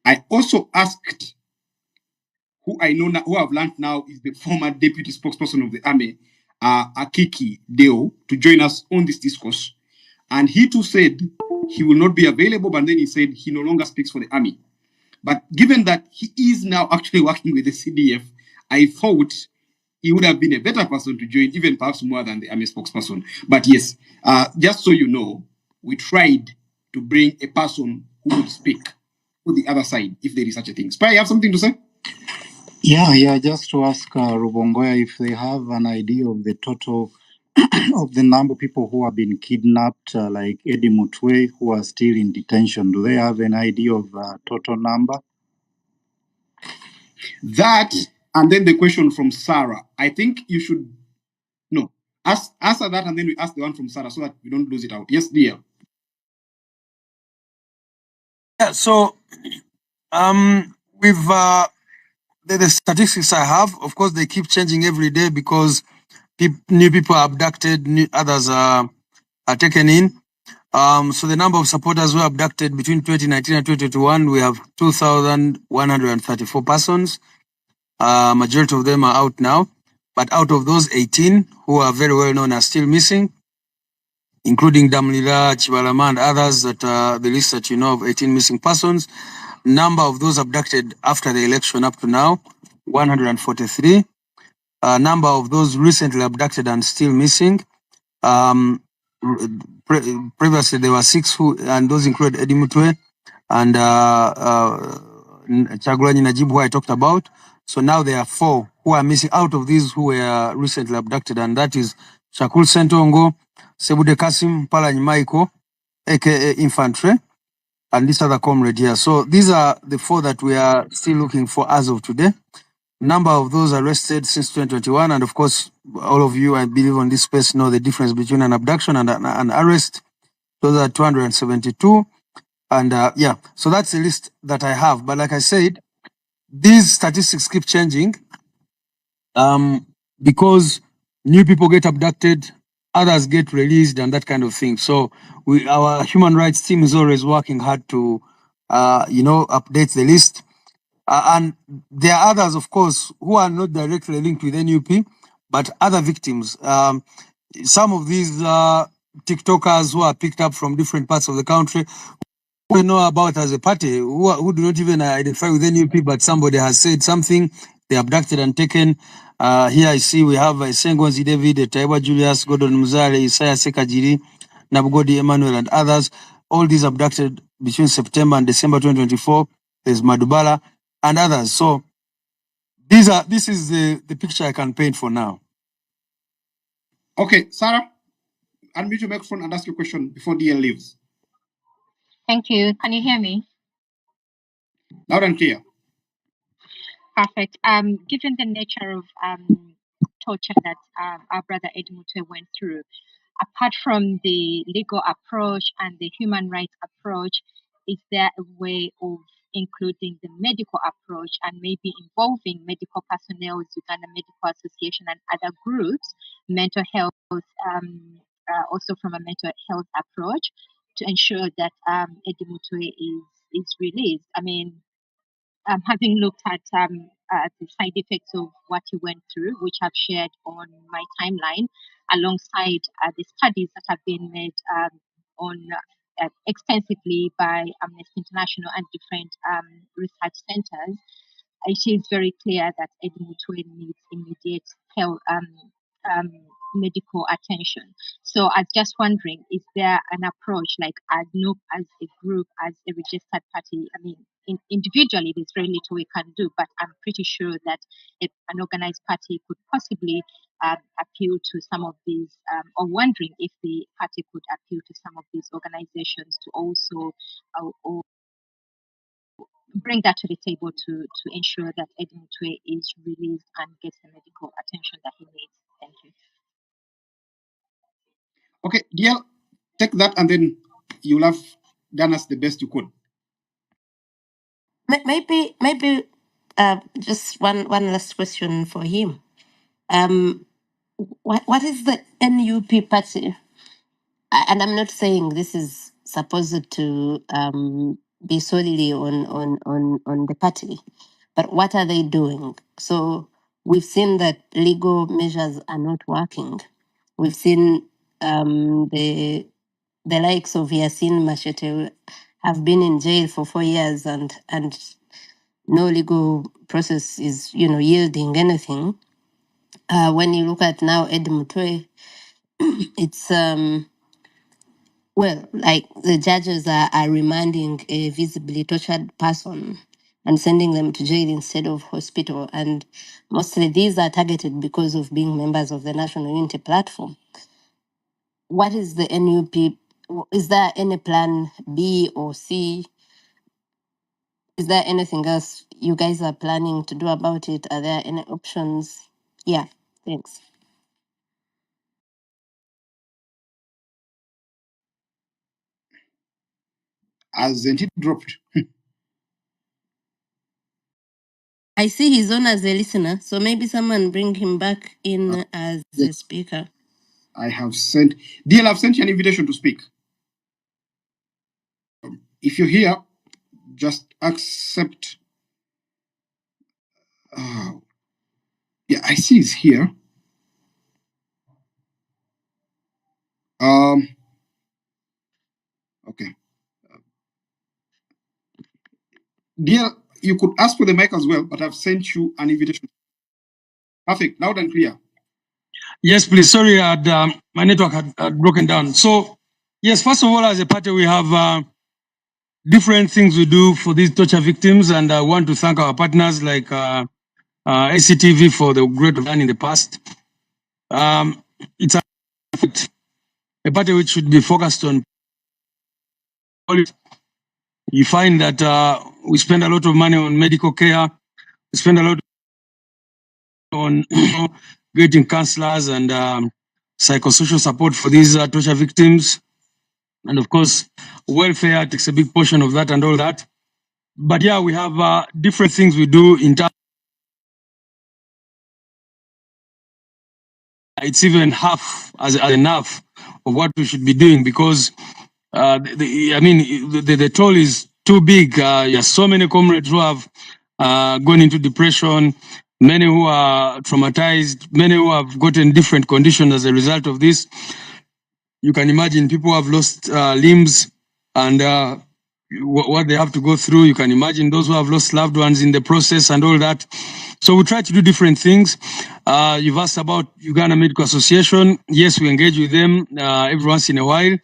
I also asked who I know now, who I've learned now is the former deputy spokesperson of the army, Akiki Deo, to join us on this discourse. And he too said he will not be available, but then he said he no longer speaks for the army. But given that he is now actually working with the CDF, I thought he would have been a better person to join, even perhaps more than the army spokesperson. But yes, just so you know, we tried to bring a person who would speak to the other side, if there is such a thing. Spy, you have something to say? Yeah, just to ask Rubongoya if they have an idea of the total of the number of people who have been kidnapped, like Eddie Mutwe, who are still in detention. Do they have an idea of total number? That, and then the question from Sarah. I think you should, no, answer that, and then we ask the one from Sarah so that we don't lose it out. Yes, dear. Yeah, so with the statistics I have, of course, they keep changing every day because new people are abducted, others are taken in. So the number of supporters who were abducted between 2019 and 2021, we have 2,134 persons. Majority of them are out now, but out of those 18 who are very well known are still missing, including Damlila, Chibalama, and others that are the list that you know of 18 missing persons. Number of those abducted after the election up to now, 143. Number of those recently abducted and still missing. Previously there were 6 and those include Eddie Mutwe and Chagulanyi Najib, who I talked about. So now there are 4 who are missing out of these who were recently abducted, and that is Shakul Sentongo, Sebude Kasim, Palany Maiko, aka Infantry, and this other comrade here. So these are the 4 that we are still looking for as of today. Number of those arrested since 2021, and of course, all of you, I believe, on this space know the difference between an abduction and an arrest. Those are 272. And yeah, so that's the list that I have. But like I said, these statistics keep changing because new people get abducted, others get released, and that kind of thing. So our human rights team is always working hard to, update the list. And there are others, of course, who are not directly linked with NUP, but other victims. Some of these TikTokers who are picked up from different parts of the country, we know about as a party, who do not even identify with NUP, but somebody has said something, they abducted and taken. Here I see we have Sengonzi David, Taiwa Julius, Gordon Muzale, Isaiah Sekajiri, Nabugodi Emmanuel, and others. All these abducted between September and December 2024. There's Madubala and others. So this is the picture I can paint for now. Okay, Sarah, unmute your microphone and ask your question before DL leaves. Thank you. Can you hear me? Loud and clear. Perfect. Given the nature of torture that our brother Eddie Mutwe went through, apart from the legal approach and the human rights approach, is there a way of including the medical approach and maybe involving medical personnel, Uganda Medical Association and other groups, mental health, also from a mental health approach, to ensure that Eddie Mutwe is released? I mean, having looked at the side effects of what he went through, which I've shared on my timeline, alongside the studies that have been made on extensively by Amnesty International and different research centers, it is very clear that Eddie Mutwe needs immediate health, medical attention. So I was just wondering, is there an approach, like as a group, as a registered party? I mean, individually, there's very little we can do, but I'm pretty sure that if an organized party could possibly appeal to some of these, or wondering if the party could appeal to some of these organizations to also or bring that to the table to ensure that Eddie Mutwe is released and gets the medical attention that he needs. Thank you. Okay, DL, take that and then you'll have done us the best you could. Maybe just one last question for him. What is the NUP party? And I'm not saying this is supposed to be solely on the party. But what are they doing? So we've seen that legal measures are not working. We've seen the likes of Yasin Machete have been in jail for 4 years and no legal process is yielding anything. When you look at now Ed Mutwe, it's well, like the judges are remanding a visibly tortured person and sending them to jail instead of hospital. And mostly these are targeted because of being members of the National Unity Platform. What is the NUP? Is there any plan B or C? Is there anything else you guys are planning to do about it? Are there any options? Yeah, thanks. Hasn't it dropped? I see he's on as a listener, so maybe someone bring him back in as a speaker. I have sent DL. I've sent you an invitation to speak. If you're here, just accept. Yeah, I see he's here. Okay. DL, you could ask for the mic as well, but I've sent you an invitation. Perfect. Loud and clear. Yes, please. Sorry, my network had broken down. So, yes, first of all, as a party, we have different things we do for these torture victims, and I want to thank our partners like SCTV for the great work done in the past. It's a party which should be focused on. You find that we spend a lot of money on medical care, we spend a lot on getting counselors and psychosocial support for these torture victims. And of course, welfare takes a big portion of that and all that. But yeah, we have different things we do in terms. It's even half as enough of what we should be doing because the toll is too big. There's so many comrades who have gone into depression, many who are traumatized, many who have gotten different conditions as a result of this. You can imagine people have lost limbs and what they have to go through. You can imagine those who have lost loved ones in the process and all that. So we try to do different things. You've asked about Uganda Medical Association. Yes, we engage with them every once in a while.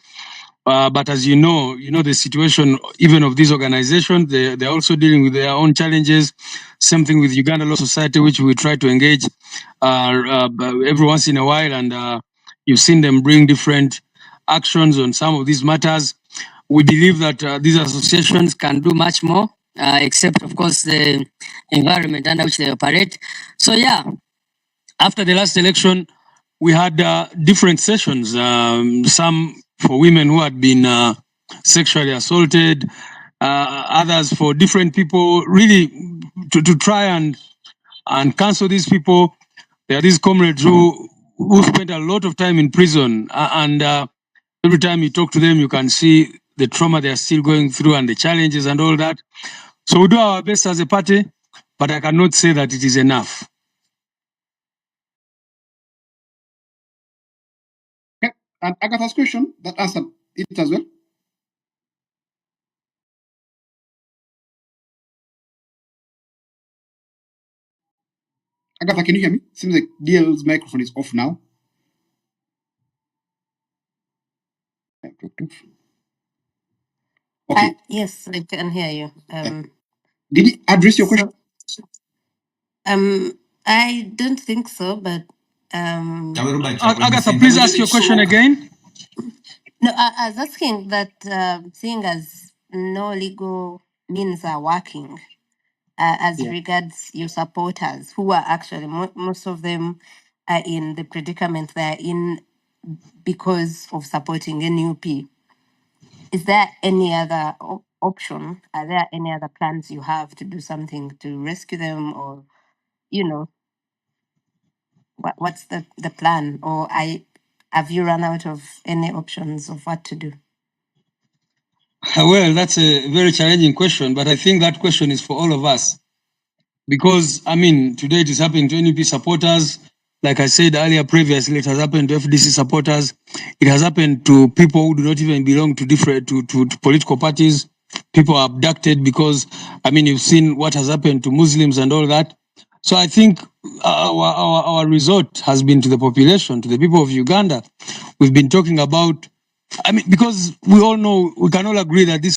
But as you know the situation even of these organizations, they're also dealing with their own challenges. Same thing with Uganda Law Society, which we try to engage every once in a while. And you've seen them bring different actions on some of these matters. We believe that these associations can do much more, except, of course, the environment under which they operate. So, yeah, after the last election, we had different sessions, some for women who had been sexually assaulted, others for different people, really to try and counsel these people. There are these comrades who spent a lot of time in prison, and every time you talk to them, you can see the trauma they are still going through and the challenges and all that. So we do our best as a party, but I cannot say that it is enough. Okay. And Agatha's question, that answered it as well. Agatha, can you hear me? Seems like DL's microphone is off now. Okay. Yes, I can hear you. Did he address your question? I don't think so, but Agatha, please ask your question again. no, I was asking that seeing as no legal means are working, as regards your supporters, who are actually most of them are in the predicament they're in because of supporting NUP. Is there any other option? Are there any other plans you have to do something to rescue them, or what's the plan? Or have you run out of any options of what to do? Well, that's a very challenging question, but I think that question is for all of us. Because, I mean, today it is happening to NUP supporters. Like I said earlier previously, it has happened to FDC supporters. It has happened to people who do not even belong to different to political parties. People are abducted because, I mean, you've seen what has happened to Muslims and all that. So I think our resort has been to the population, to the people of Uganda. We've been talking about, I mean, because we all know, we can all agree that this